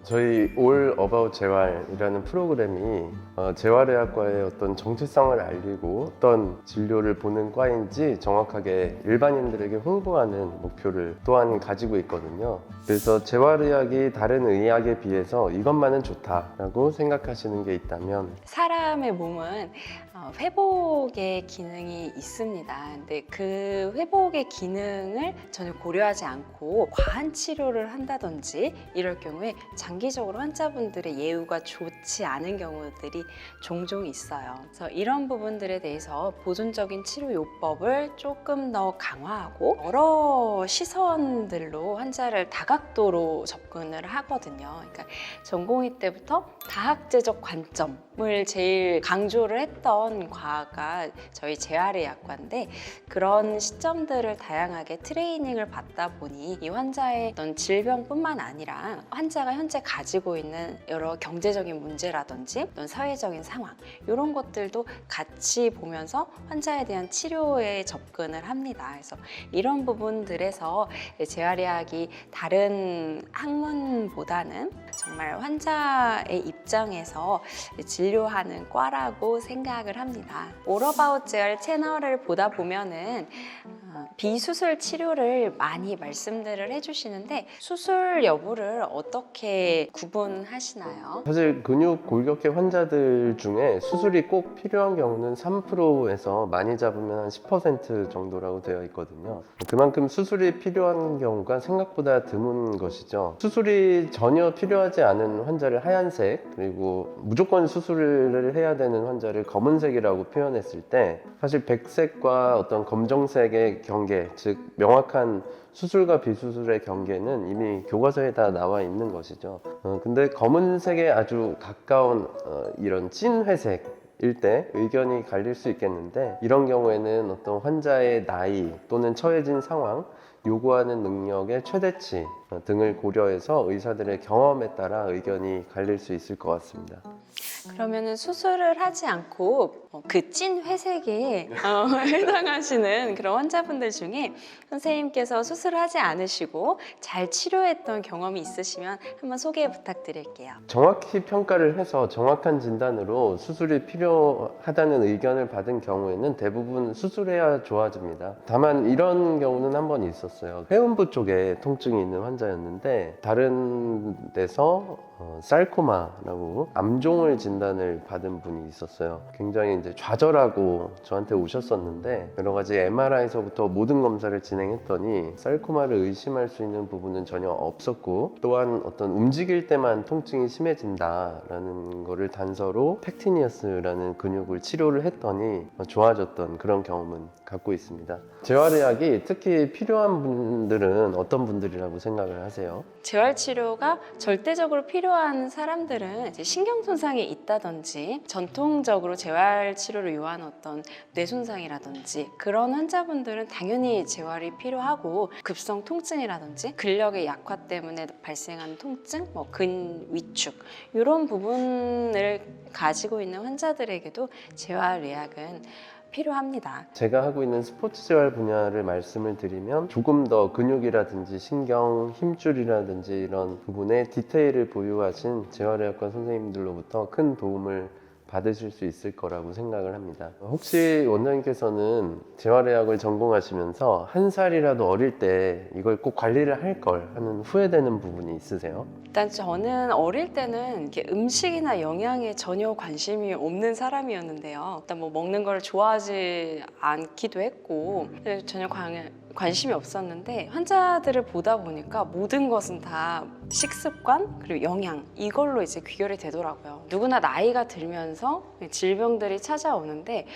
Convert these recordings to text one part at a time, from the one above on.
저희 All About 재활이라는 프로그램이 재활의학과의 어떤 정체성을 알리고 어떤 진료를 보는 과인지 정확하게 일반인들에게 홍보하는 목표를 또한 가지고 있거든요. 그래서 재활의학이 다른 의학에 비해서 이것만은 좋다라고 생각하시는 게 있다면, 사람의 몸은 회복의 기능이 있습니다. 근데 그 회복의 기능을 전혀 고려하지 않고 과한 치료를 한다든지 이럴 경우에 장기적으로 환자분들의 예후가 좋지 않은 경우들이 종종 있어요. 그래서 이런 부분들에 대해서 보존적인 치료 요법을 조금 더 강화하고 여러 시선들로 환자를 다각도로 접근을 하거든요. 그러니까 전공의 때부터 다학제적 관점을 제일 강조를 했던 과가 저희 재활의학과인데, 그런 시점들을 다양하게 트레이닝을 받다 보니 이 환자의 어떤 질병뿐만 아니라 환자가 현재 가지고 있는 여러 경제적인 문제라든지 어떤 사회적인 상황, 이런 것들도 같이 보면서 환자에 대한 치료에 접근을 합니다. 그래서 이런 부분들에서 재활의학이 다른 학문보다는 정말 환자의 입장에서 진료하는 과라고 생각을 합니다. 올어바웃 재활 채널을 보다 보면은 비수술 치료를 많이 말씀들을 해주시는데, 수술 여부를 어떻게 구분하시나요? 사실 근육 골격계 환자들 중에 수술이 꼭 필요한 경우는 3%에서 많이 잡으면 한 10% 정도라고 되어 있거든요. 그만큼 수술이 필요한 경우가 생각보다 드문 것이죠. 수술이 전혀 필요하지 않은 환자를 하얀색, 그리고 무조건 수술을 해야 되는 환자를 검은색이라고 표현했을 때, 사실 백색과 어떤 검정색의 경계, 즉 명확한 수술과 비수술의 경계는 이미 교과서에 다 나와 있는 것이죠. 근데 검은색에 아주 가까운 이런 찐 회색일 때 의견이 갈릴 수 있겠는데, 이런 경우에는 어떤 환자의 나이 또는 처해진 상황, 요구하는 능력의 최대치 등을 고려해서 의사들의 경험에 따라 의견이 갈릴 수 있을 것 같습니다. 그러면은 수술을 하지 않고 그 찐 회색에 해당하시는 그런 환자분들 중에 선생님께서 수술을 하지 않으시고 잘 치료했던 경험이 있으시면 한번 소개 부탁드릴게요. 정확히 평가를 해서 정확한 진단으로 수술이 필요하다는 의견을 받은 경우에는 대부분 수술해야 좋아집니다. 다만 이런 경우는 한 번 있었어요. 회음부 쪽에 통증이 있는 환자였는데, 다른 데서 sar코마라고 암종을 진단을 받은 분이 있었어요. 굉장히 이제 좌절하고 저한테 오셨었는데, 여러 가지 MRI에서부터 모든 검사를 진행했더니 sar코마를 의심할 수 있는 부분은 전혀 없었고, 또한 어떤 움직일 때만 통증이 심해진다라는 거를 단서로 팩티니어스라는 근육을 치료를 했더니 좋아졌던 그런 경험은 갖고 있습니다. 재활의학이 특히 필요한 분들은 어떤 분들이라고 생각을 하세요? 재활치료가 절대적으로 필요한 사람들은 이제 신경손상이 있다든지, 전통적으로 재활치료를 요하는 어떤 뇌손상이라든지, 그런 환자분들은 당연히 재활이 필요하고, 급성 통증이라든지 근력의 약화 때문에 발생하는 통증, 근위축, 이런 부분을 가지고 있는 환자들에게도 재활의학은 필요합니다. 제가 하고 있는 스포츠 재활 분야를 말씀을 드리면, 조금 더 근육이라든지 신경, 힘줄이라든지 이런 부분에 디테일을 보유하신 재활의학과 선생님들로부터 큰 도움을 받으실 수 있을 거라고 생각을 합니다. 혹시 원장님께서는 재활의학을 전공하시면서 한 살이라도 어릴 때 이걸 꼭 관리를 할 걸 하는 후회되는 부분이 있으세요? 일단 저는 어릴 때는 이렇게 음식이나 영양에 전혀 관심이 없는 사람이었는데요. 일단 먹는 걸 좋아하지 않기도 했고, 전혀 관심이 없었는데, 환자들을 보다 보니까 모든 것은 다 식습관 그리고 영양, 이걸로 이제 귀결이 되더라고요. 누구나 나이가 들면서 질병들이 찾아오는데,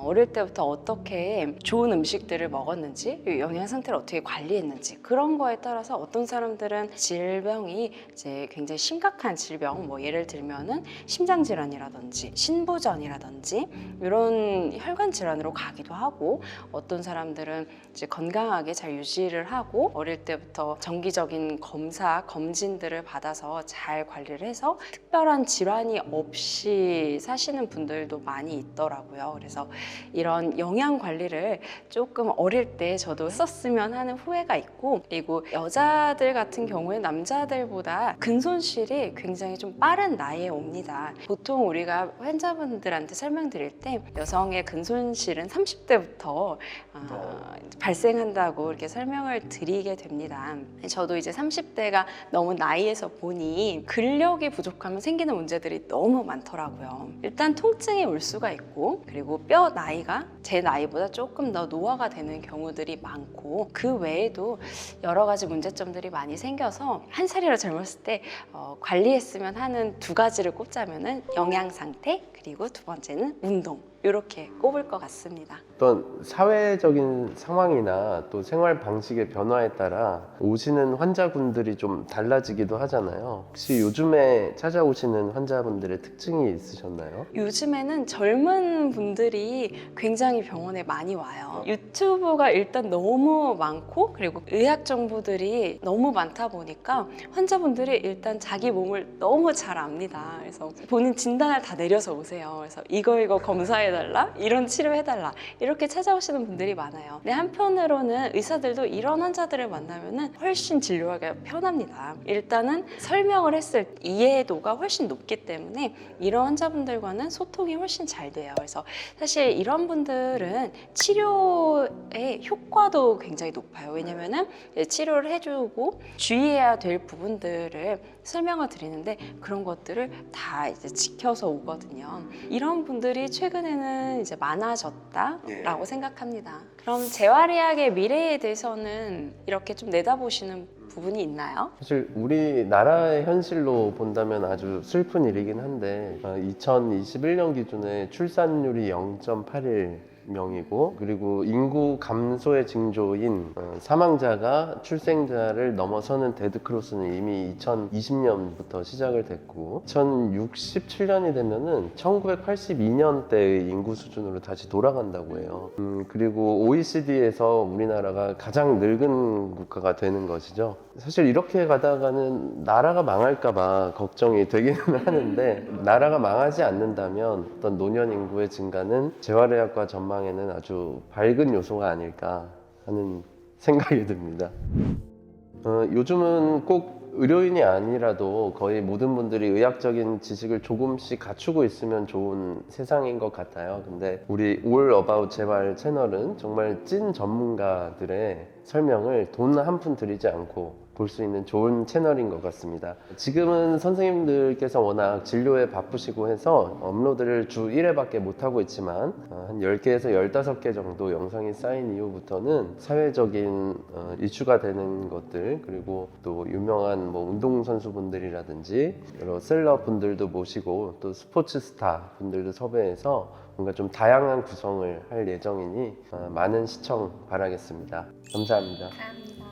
어릴 때부터 어떻게 좋은 음식들을 먹었는지, 영양 상태를 어떻게 관리했는지, 그런 거에 따라서 어떤 사람들은 질병이 이제 굉장히 심각한 질병, 예를 들면은 심장질환이라든지 신부전이라든지 이런 혈관 질환으로 가기도 하고, 어떤 사람들은 이제 건강 건강하게 잘 유지를 하고 어릴 때부터 정기적인 검사, 검진들을 받아서 잘 관리를 해서 특별한 질환이 없이 사시는 분들도 많이 있더라고요. 그래서 이런 영양 관리를 조금 어릴 때 저도 썼으면 하는 후회가 있고, 그리고 여자들 같은 경우에 남자들보다 근손실이 굉장히 좀 빠른 나이에 옵니다. 보통 우리가 환자분들한테 설명드릴 때 여성의 근손실은 30대부터 발생한다고 이렇게 설명을 드리게 됩니다. 저도 이제 30대가 너무 나이에서 보니 근력이 부족하면 생기는 문제들이 너무 많더라고요. 일단 통증이 올 수가 있고, 그리고 뼈 나이가 제 나이보다 조금 더 노화가 되는 경우들이 많고, 그 외에도 여러 가지 문제점들이 많이 생겨서 한 살이라 젊었을 때 관리했으면 하는 두 가지를 꼽자면은 영양 상태, 그리고 두 번째는 운동, 이렇게 꼽을 것 같습니다. 어떤 사회적인 상황이나 또 생활 방식의 변화에 따라 오시는 환자분들이 좀 달라지기도 하잖아요. 혹시 요즘에 찾아오시는 환자분들의 특징이 있으셨나요? 요즘에는 젊은 분들이 굉장히 병원에 많이 와요. 유튜브가 일단 너무 많고, 그리고 의학 정보들이 너무 많다 보니까 환자분들이 일단 자기 몸을 너무 잘 압니다. 그래서 본인 진단을 다 내려서 오세요. 그래서 이거 검사해달라, 이런 치료해달라, 이렇게 찾아오시는 분들이 많아요. 근데 한편으로는 의사들도 이런 환자들을 만나면 훨씬 진료하기가 편합니다. 일단은 설명을 했을 때 이해도가 훨씬 높기 때문에 이런 환자분들과는 소통이 훨씬 잘 돼요. 그래서 사실 이런 분들은 치료의 효과도 굉장히 높아요. 왜냐면은 치료를 해주고 주의해야 될 부분들을 설명을 드리는데 그런 것들을 다 이제 지켜서 오거든요. 이런 분들이 최근에는 이제 많아졌다라고 생각합니다. 그럼 재활의학의 미래에 대해서는 이렇게 좀 내다보시는 부분이 있나요? 사실 우리나라의 현실로 본다면 아주 슬픈 일이긴 한데 2021년 기준에 출산율이 0.81명이고, 그리고 인구 감소의 징조인 사망자가 출생자를 넘어서는 데드크로스는 이미 2020년부터 시작을 됐고, 2067년이 되면은 1982년대의 인구 수준으로 다시 돌아간다고 해요. 그리고 OECD에서 우리나라가 가장 늙은 국가가 되는 것이죠. 사실 이렇게 가다가는 나라가 망할까봐 걱정이 되기는 하는데, 나라가 망하지 않는다면 어떤 노년 인구의 증가는 재활의학과 전망에는 아주 밝은 요소가 아닐까 하는 생각이 듭니다. 요즘은 꼭 의료인이 아니라도 거의 모든 분들이 의학적인 지식을 조금씩 갖추고 있으면 좋은 세상인 것 같아요. 근데 우리 All About 재활 채널은 정말 찐 전문가들의 설명을 돈 한 푼 들이지 않고 볼 수 있는 좋은 채널인 것 같습니다. 지금은 선생님들께서 워낙 진료에 바쁘시고 해서 업로드를 주 1회밖에 못하고 있지만 한 10개에서 15개 정도 영상이 쌓인 이후부터는 사회적인 이슈가 되는 것들, 그리고 또 유명한 뭐 운동선수분들이라든지 여러 셀럽분들도 모시고 또 스포츠 스타 분들도 섭외해서 뭔가 좀 다양한 구성을 할 예정이니 많은 시청 바라겠습니다. 감사합니다. 감사합니다.